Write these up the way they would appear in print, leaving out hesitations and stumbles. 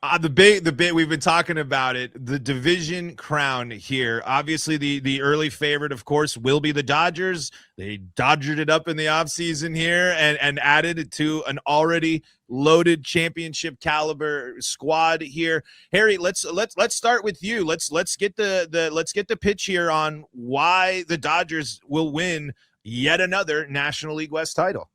The big we've been talking about it. The division crown here. Obviously, the early favorite, of course, will be the Dodgers. They dodgered it up in the offseason here and added it to an already loaded championship caliber squad here. Harry, let's start with you. Let's get the pitch here on why the Dodgers will win yet another National League West title.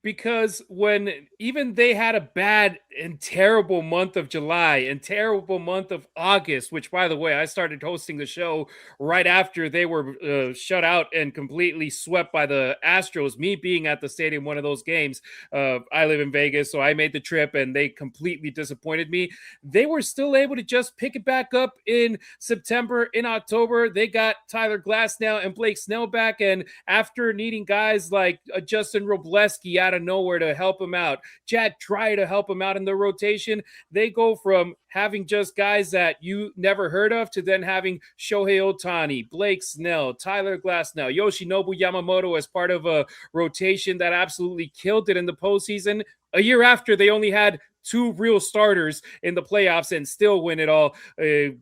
Because when even they had a bad and terrible month of July and terrible month of August, which, by the way, I started hosting the show right after they were shut out and completely swept by the Astros, me being at the stadium one of those games. I live in Vegas, so I made the trip and they completely disappointed me. They were still able to just pick it back up in September. In October, they got Tyler Glasnow and Blake Snell back, and after needing guys like Justin Robleski out of nowhere to help him out, Jack Dry to help him out in the rotation, they go from having just guys that you never heard of to then having Shohei Ohtani, Blake Snell, Tyler Glasnow, Yoshinobu Yamamoto as part of a rotation that absolutely killed it in the postseason. A year after, they only had two real starters in the playoffs and still win it all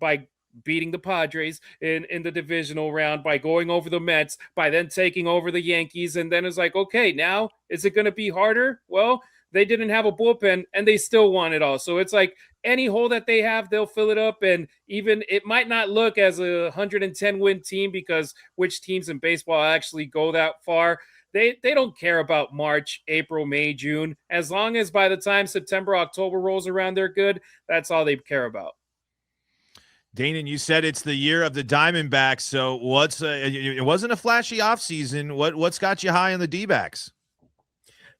by beating the Padres in the divisional round, by going over the Mets, by then taking over the Yankees. And then it's like, okay, now is it going to be harder? Well, they didn't have a bullpen and they still won it all. So it's like any hole that they have, they'll fill it up. And even it might not look as a 110 win team, because which teams in baseball actually go that far? They don't care about March, April, May, June. As long as by the time September, October rolls around, they're good. That's all they care about. Danon, you said it's the year of the Diamondbacks. So what's it wasn't a flashy offseason. What's got you high on the D-backs?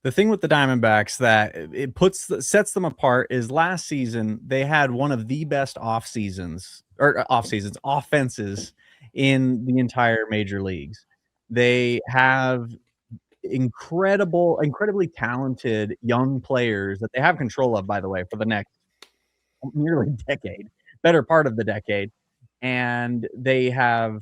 The thing with the Diamondbacks that sets them apart is last season they had one of the best offenses in the entire major leagues. They have incredibly talented young players that they have control of, by the way, for the next nearly decade. Better part of the decade. And they have,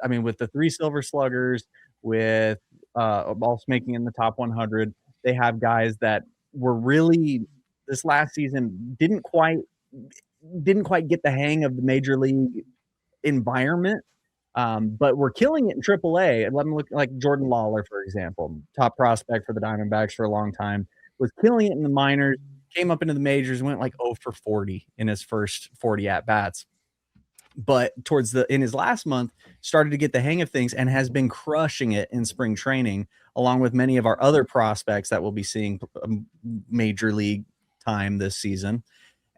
with the 3 Silver Sluggers, with also making in the top 100, they have guys that were really, this last season, didn't quite get the hang of the major league environment, but we're killing it in AAA. Let me look like Jordan Lawler, for example, top prospect for the Diamondbacks for a long time, was killing it in the minors, came up into the majors, went like 0 for 40 in his first 40 at-bats. But in his last month, started to get the hang of things and has been crushing it in spring training, along with many of our other prospects that we'll be seeing major league time this season.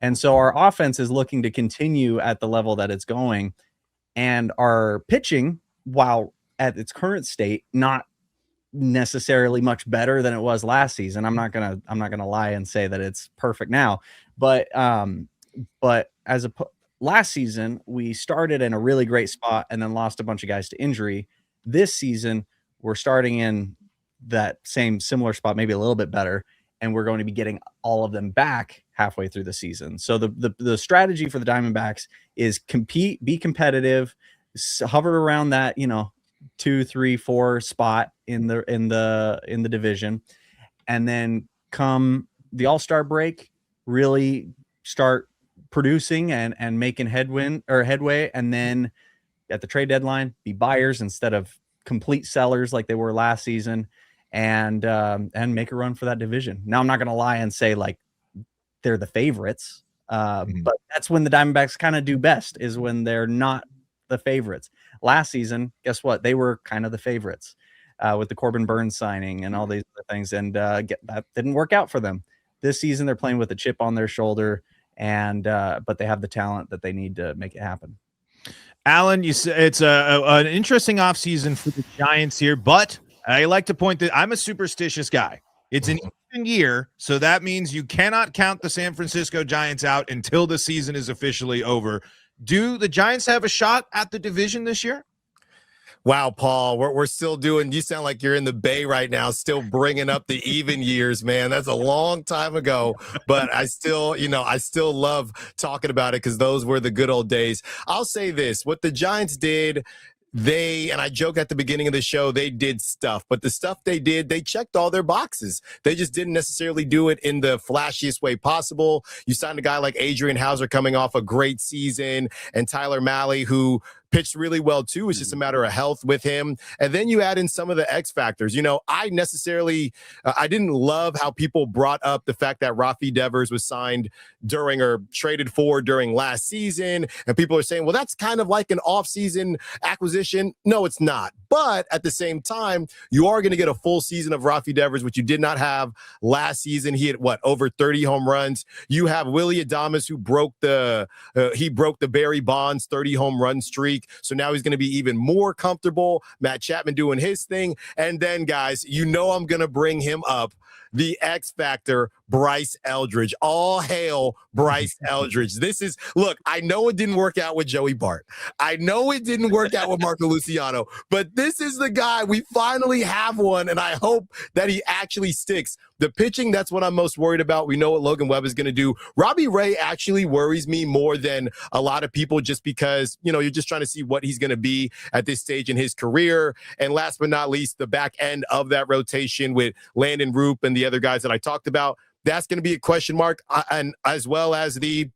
And so our offense is looking to continue at the level that it's going. And our pitching, while at its current state, not necessarily much better than it was last season. I'm not gonna lie and say that it's perfect now, but as last season we started in a really great spot and then lost a bunch of guys to injury. This season we're starting in that similar spot, maybe a little bit better, and we're going to be getting all of them back halfway through the season. So the strategy for the Diamondbacks is compete, be competitive, hover around that 2, 3, 4 spot in the division, and then come the All-Star break, really start producing and making headway, and then at the trade deadline be buyers instead of complete sellers like they were last season, and make a run for that division. Now I'm not gonna lie and say like they're the favorites, but that's when the Diamondbacks kind of do best, is when they're not the favorites. Last season, guess what? They were kind of the favorites with the Corbin Burns signing and all these other things, and that didn't work out for them. This season, they're playing with a chip on their shoulder, and but they have the talent that they need to make it happen. Alan, you say it's an interesting offseason for the Giants here, but I like to point that I'm a superstitious guy. It's an even year, so that means you cannot count the San Francisco Giants out until the season is officially over. Do the Giants have a shot at the division this year? Wow, Paul, we're still doing, you sound like you're in the Bay right now, still bringing up the even years, man. That's a long time ago, but I still love talking about it because those were the good old days. I'll say this, what the Giants did and I joke at the beginning of the show, they did stuff, but the stuff they did, they checked all their boxes. They just didn't necessarily do it in the flashiest way possible. You signed a guy like Adrian Hauser coming off a great season, and Tyler Mahle, who pitched really well too. It's just a matter of health with him. And then you add in some of the X factors. You know, I didn't love how people brought up the fact that Rafi Devers was signed during or traded for during last season. And people are saying, well, that's kind of like an off-season acquisition. No, it's not. But at the same time, you are going to get a full season of Rafi Devers, which you did not have last season. He had over 30 home runs. You have Willie Adames, who broke the Barry Bonds 30 home run streak. So now he's going to be even more comfortable. Matt Chapman doing his thing. And then, guys, you know I'm going to bring him up. The X Factor, Bryce Eldridge. All hail Bryce Eldridge. Look, I know it didn't work out with Joey Bart. I know it didn't work out with Marco Luciano, but this is the guy. We finally have one, and I hope that he actually sticks. The pitching, that's what I'm most worried about. We know what Logan Webb is going to do. Robbie Ray actually worries me more than a lot of people, just because, you know, you're just trying to see what he's going to be at this stage in his career. And last but not least, the back end of that rotation with Landon Roop and the other guys that I talked about, that's going to be a question mark, and as well as the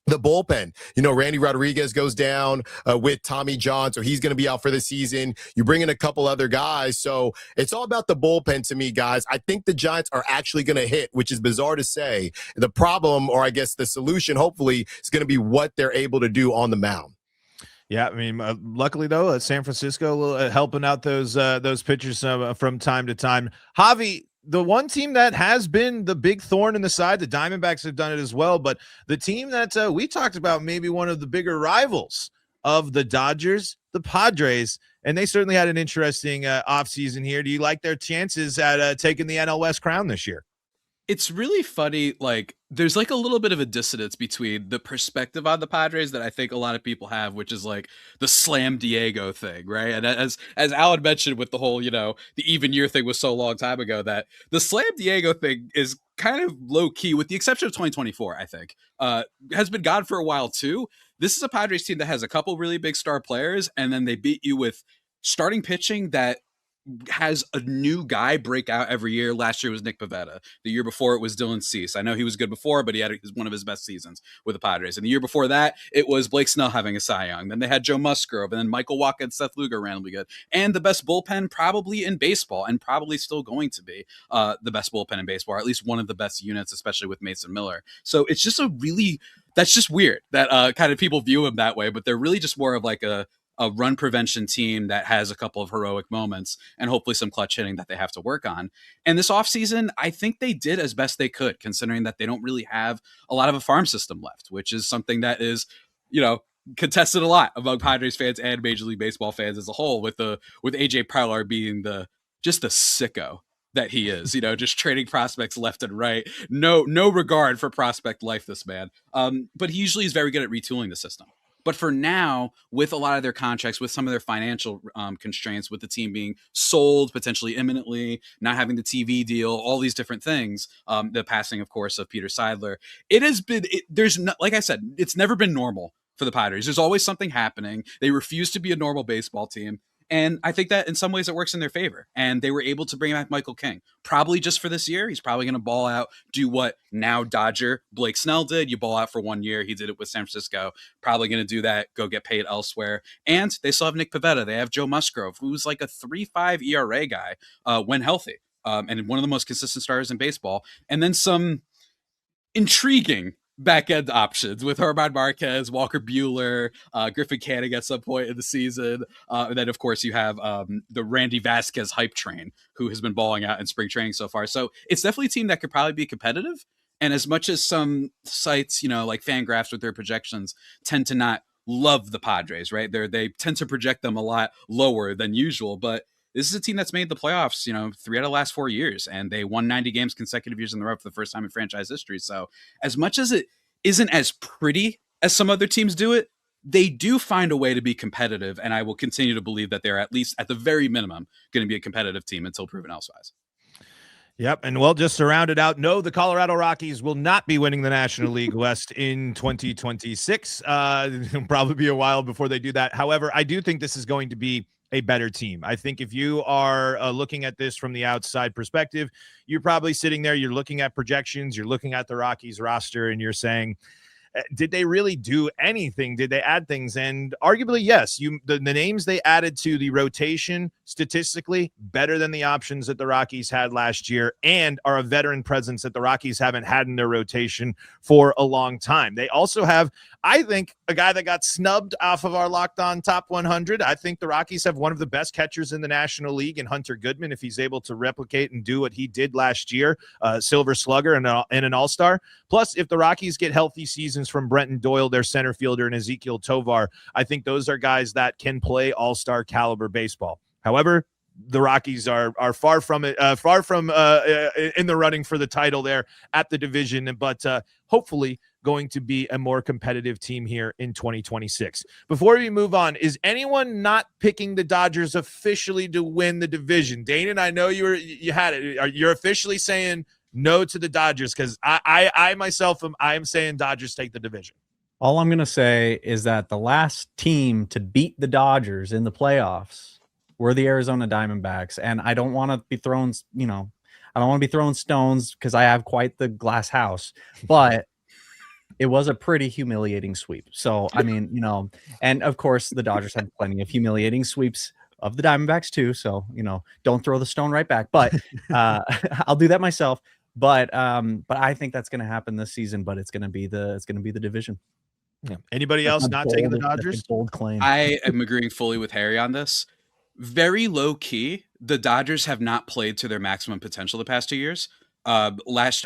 bullpen. You know, Randy Rodriguez goes down with Tommy John, so he's going to be out for the season. You bring in a couple other guys, so it's all about the bullpen to me, guys. I think the Giants are actually going to hit, which is bizarre to say. The problem, or I guess the solution, hopefully, is going to be what they're able to do on the mound. Yeah, I mean, luckily though, San Francisco helping out those pitchers from time to time. Javi, the one team that has been the big thorn in the side, the Diamondbacks have done it as well, but the team that we talked about, maybe one of the bigger rivals of the Dodgers, the Padres, and they certainly had an interesting offseason here. Do you like their chances at taking the NL West crown this year? It's really funny, like, there's like a little bit of a dissonance between the perspective on the Padres that I think a lot of people have, which is like the Slam Diego thing, right? And as Alan mentioned with the whole, you know, the even year thing was so long time ago, that the Slam Diego thing is kind of low key, with the exception of 2024, I think, has been gone for a while too. This is a Padres team that has a couple really big star players, and then they beat you with starting pitching that has a new guy break out every year. Last year was Nick Pivetta. The year before it was Dylan Cease. I know he was good before, but he had one of his best seasons with the Padres. And the year before that, it was Blake Snell having a Cy Young. Then they had Joe Musgrove, and then Michael Wacha and Seth Lugo randomly good. And the best bullpen probably in baseball, and probably still going to be the best bullpen in baseball, or at least one of the best units, especially with Mason Miller. So it's just that's just weird that kind of people view him that way, but they're really just more of like a run prevention team that has a couple of heroic moments and hopefully some clutch hitting that they have to work on. And this offseason, I think they did as best they could, considering that they don't really have a lot of a farm system left, which is something that is, you know, contested a lot among Padres fans and Major League Baseball fans as a whole, with AJ Preller being just the sicko that he is, you know, just trading prospects left and right. No regard for prospect life, this man. But he usually is very good at retooling the system. But for now, with a lot of their contracts, with some of their financial constraints, with the team being sold potentially imminently, not having the TV deal, all these different things, the passing, of course, of Peter Seidler, like I said, it's never been normal for the Padres. There's always something happening. They refuse to be a normal baseball team. And I think that in some ways it works in their favor. And they were able to bring back Michael King, probably just for this year. He's probably going to ball out, do what now Dodger Blake Snell did. You ball out for 1 year. He did it with San Francisco. Probably going to do that, go get paid elsewhere. And they still have Nick Pivetta. They have Joe Musgrove, who's like a 3.5 ERA guy when healthy, and one of the most consistent starters in baseball. And then some intriguing back-end options with Herman Marquez, Walker Buehler, Griffin Canning at some point in the season. And then, of course, you have the Randy Vasquez hype train, who has been balling out in spring training so far. So it's definitely a team that could probably be competitive. And as much as some sites, you know, like Fangraphs with their projections tend to not love the Padres, right? They tend to project them a lot lower than usual. But this is a team that's made the playoffs, you know, 3 out of the last 4 years, and they won 90 games consecutive years in a row for the first time in franchise history. So as much as it isn't as pretty as some other teams do it, they do find a way to be competitive, and I will continue to believe that they're, at least at the very minimum, going to be a competitive team until proven elsewise. Yep. And well, just to round it out, no, the Colorado Rockies will not be winning the National League West in 2026. It'll probably be a while before they do that. However, I do think this is going to be a better team. I think if you are looking at this from the outside perspective, you're probably sitting there, you're looking at projections, you're looking at the Rockies roster, and you're saying, did they really do anything? Did they add things? And arguably, yes, the names they added to the rotation statistically better than the options that the Rockies had last year, and are a veteran presence that the Rockies haven't had in their rotation for a long time. They also have, I think, a guy that got snubbed off of our Locked On Top 100. I think the Rockies have one of the best catchers in the National League in Hunter Goodman, if he's able to replicate and do what he did last year, Silver Slugger and an All-Star. Plus, if the Rockies get healthy seasons from Brenton Doyle, their center fielder, and Ezekiel Tovar, I think those are guys that can play all-star caliber baseball. However, the Rockies are far from it, in the running for the title there at the division, but hopefully going to be a more competitive team here in 2026. Before we move on, is anyone not picking the Dodgers officially to win the division? Dane, I know you had it. You're officially saying no to the Dodgers, because I myself am saying Dodgers take the division. All I'm going to say is that the last team to beat the Dodgers in the playoffs were the Arizona Diamondbacks, and I don't want to be throwing, I don't want to be throwing stones because I have quite the glass house, but it was a pretty humiliating sweep. So, I mean, and of course the Dodgers had plenty of humiliating sweeps of the Diamondbacks too. So, don't throw the stone right back, but I'll do that myself. But I think that's going to happen this season, but it's going to be the division. Yeah. Anybody else not taking the Dodgers? Bold claim. I am agreeing fully with Harry on this. Very low key, the Dodgers have not played to their maximum potential the past 2 years. I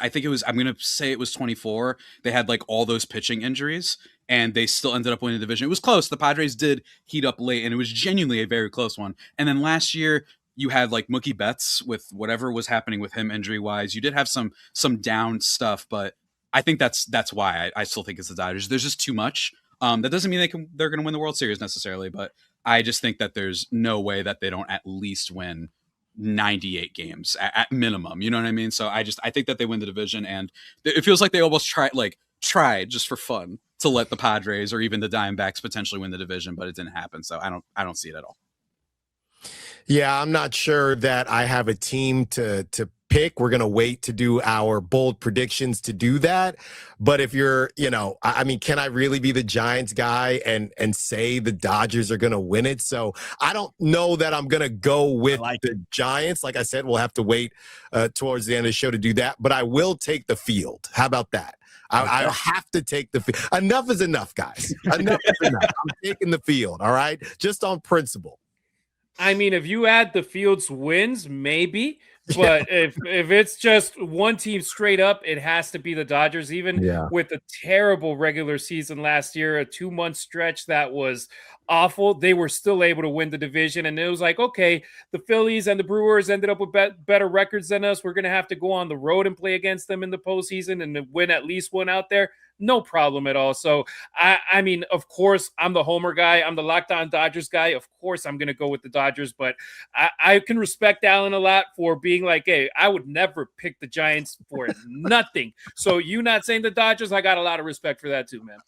think it was, I'm going to say it was 24. They had like all those pitching injuries and they still ended up winning the division. It was close. The Padres did heat up late and it was genuinely a very close one. And then last year you had like Mookie Betts with whatever was happening with him injury wise. You did have some down stuff, but I think that's why I still think it's the Dodgers. There's just too much. That doesn't mean they're going to win the World Series necessarily, but I just think that there's no way that they don't at least win 98 games at minimum. You know what I mean? So I think that they win the division, and it feels like they almost tried just for fun to let the Padres or even the Diamondbacks potentially win the division, but it didn't happen. So I don't see it at all. Yeah, I'm not sure that I have a team to pick. We're going to wait to do our bold predictions to do that. But if you're, I mean, can I really be the Giants guy and say the Dodgers are going to win it? So I don't know that I'm going to go with the Giants. Like I said, we'll have to wait towards the end of the show to do that. But I will take the field. How about that? I have to take the field. Enough is enough, guys. Enough is enough. I'm taking the field, all right? Just on principle. I mean, if you add the Fields wins, maybe. But if it's just one team straight up, it has to be the Dodgers. Even with a terrible regular season last year, a 2-month stretch that was awful, they were still able to win the division. And it was like, okay, the Phillies and the Brewers ended up with better records than us. We're going to have to go on the road and play against them in the postseason and win at least one out there. No problem at all. So, I mean, of course, I'm the homer guy. I'm the Locked On Dodgers guy. Of course, I'm going to go with the Dodgers. But I can respect Allen a lot for being like, hey, I would never pick the Giants for nothing. So you not saying the Dodgers, I got a lot of respect for that too, man.